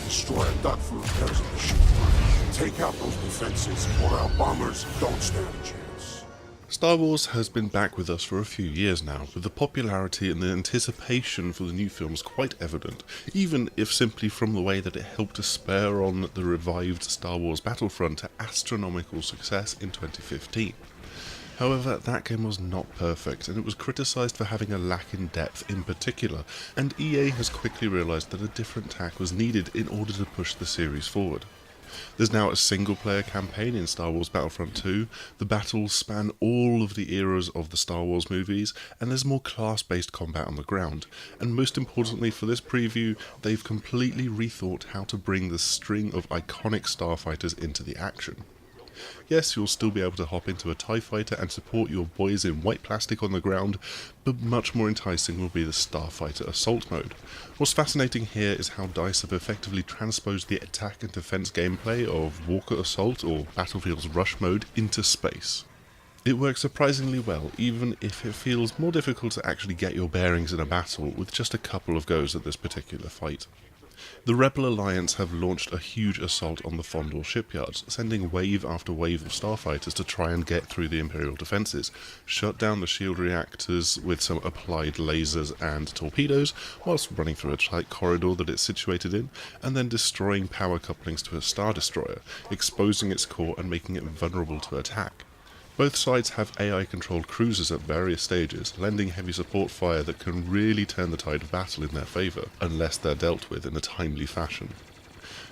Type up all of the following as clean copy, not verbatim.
destroy a duck for repairs of the ship. Take out those defenses, or our bombers don't stand a chance. Star Wars has been back with us for a few years now, with the popularity and the anticipation for the new films quite evident, even if simply from the way that it helped to spur on the revived Star Wars Battlefront to astronomical success in 2015. However, that game was not perfect, and it was criticised for having a lack in depth in particular, and EA has quickly realised that a different tack was needed in order to push the series forward. There's now a single-player campaign in Star Wars Battlefront II, the battles span all of the eras of the Star Wars movies, and there's more class-based combat on the ground. And most importantly for this preview, they've completely rethought how to bring the string of iconic starfighters into the action. Yes, you'll still be able to hop into a TIE fighter and support your boys in white plastic on the ground, but much more enticing will be the Starfighter Assault mode. What's fascinating here is how DICE have effectively transposed the attack and defense gameplay of Walker Assault or Battlefield's Rush mode into space. It works surprisingly well, even if it feels more difficult to actually get your bearings in a battle with just a couple of goes at this particular fight. The Rebel Alliance have launched a huge assault on the Fondor shipyards, sending wave after wave of starfighters to try and get through the Imperial defences, shut down the shield reactors with some applied lasers and torpedoes, whilst running through a tight corridor that it's situated in, and then destroying power couplings to a Star Destroyer, exposing its core and making it vulnerable to attack. Both sides have AI-controlled cruisers at various stages, lending heavy support fire that can really turn the tide of battle in their favour, unless they're dealt with in a timely fashion.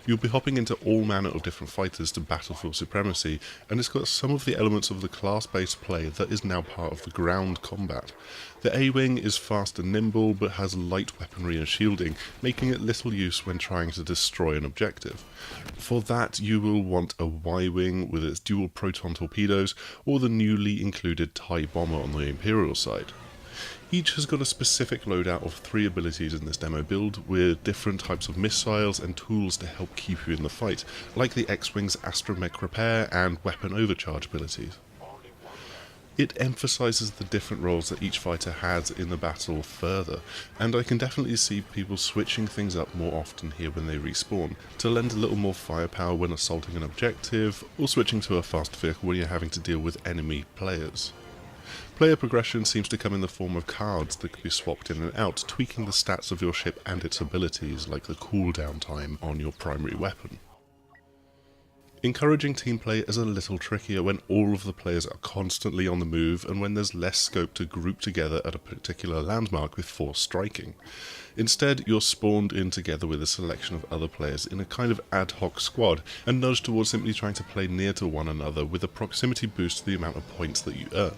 You'll be hopping into all manner of different fighters to battle for supremacy, and it's got some of the elements of the class-based play that is now part of the ground combat. The A-Wing is fast and nimble, but has light weaponry and shielding, making it little use when trying to destroy an objective. For that, you will want a Y-Wing with its dual proton torpedoes, or the newly included TIE Bomber on the Imperial side. Each has got a specific loadout of 3 abilities in this demo build, with different types of missiles and tools to help keep you in the fight, like the X-Wing's Astromech Repair and Weapon Overcharge abilities. It emphasises the different roles that each fighter has in the battle further, and I can definitely see people switching things up more often here when they respawn, to lend a little more firepower when assaulting an objective, or switching to a fast vehicle when you're having to deal with enemy players. Player progression seems to come in the form of cards that can be swapped in and out, tweaking the stats of your ship and its abilities, like the cooldown time on your primary weapon. Encouraging team play is a little trickier when all of the players are constantly on the move and when there's less scope to group together at a particular landmark with force striking. Instead, you're spawned in together with a selection of other players in a kind of ad hoc squad and nudged towards simply trying to play near to one another with a proximity boost to the amount of points that you earn.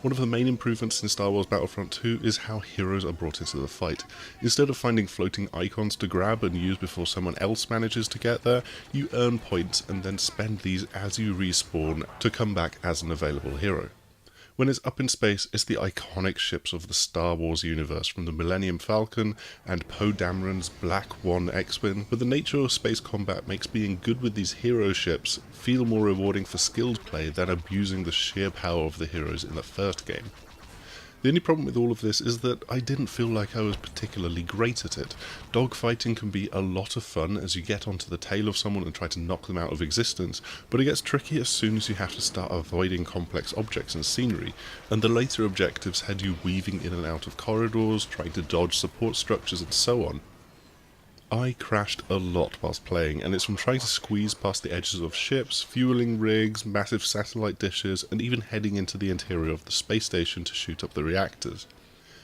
One of the main improvements in Star Wars Battlefront II is how heroes are brought into the fight. Instead of finding floating icons to grab and use before someone else manages to get there, you earn points and then spend these as you respawn to come back as an available hero. When it's up in space, it's the iconic ships of the Star Wars universe, from the Millennium Falcon and Poe Dameron's Black One X-Wing, but the nature of space combat makes being good with these hero ships feel more rewarding for skilled play than abusing the sheer power of the heroes in the first game. The only problem with all of this is that I didn't feel like I was particularly great at it. Dogfighting can be a lot of fun as you get onto the tail of someone and try to knock them out of existence, but it gets tricky as soon as you have to start avoiding complex objects and scenery, and the later objectives had you weaving in and out of corridors, trying to dodge support structures and so on. I crashed a lot whilst playing, and it's from trying to squeeze past the edges of ships, fueling rigs, massive satellite dishes, and even heading into the interior of the space station to shoot up the reactors.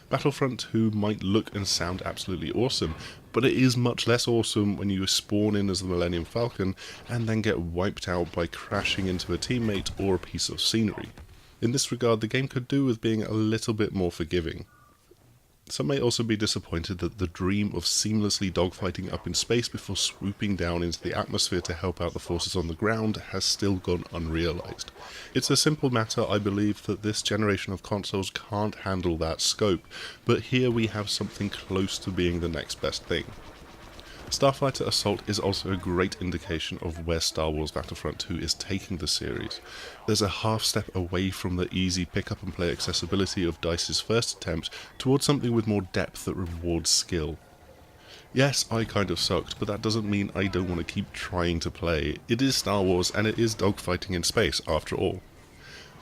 Battlefront 2 might look and sound absolutely awesome, but it is much less awesome when you spawn in as the Millennium Falcon and then get wiped out by crashing into a teammate or a piece of scenery. In this regard, the game could do with being a little bit more forgiving. Some may also be disappointed that the dream of seamlessly dogfighting up in space before swooping down into the atmosphere to help out the forces on the ground has still gone unrealised. It's a simple matter, I believe, that this generation of consoles can't handle that scope, but here we have something close to being the next best thing. Starfighter Assault is also a great indication of where Star Wars Battlefront 2 is taking the series. There's a half step away from the easy pick-up and play accessibility of DICE's first attempt towards something with more depth that rewards skill. Yes, I kind of sucked, but that doesn't mean I don't want to keep trying to play. It is Star Wars, and it is dogfighting in space, after all.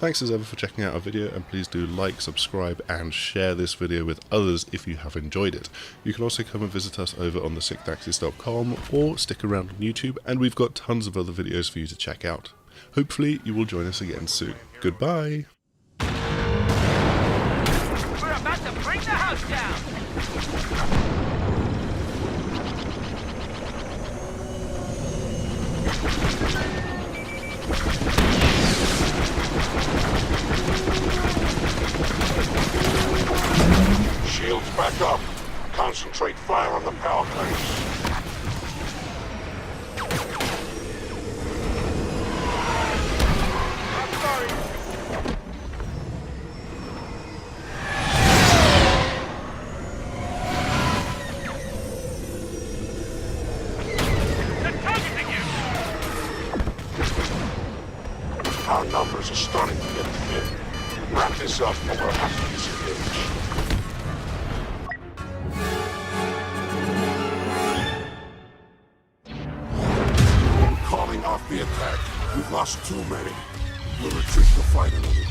Thanks as ever for checking out our video, and please do like, subscribe, and share this video with others if you have enjoyed it. You can also come and visit us over on thesixthaxis.com, or stick around on YouTube, and we've got tons of other videos for you to check out. Hopefully you will join us again soon. Goodbye! We're about to bring the house down! Shields back up. Concentrate fire on the power planes. Our numbers are starting to get thin. Wrap this up or we'll have to disengage. Calling off the attack. We've lost too many. We'll retreat to fight another day.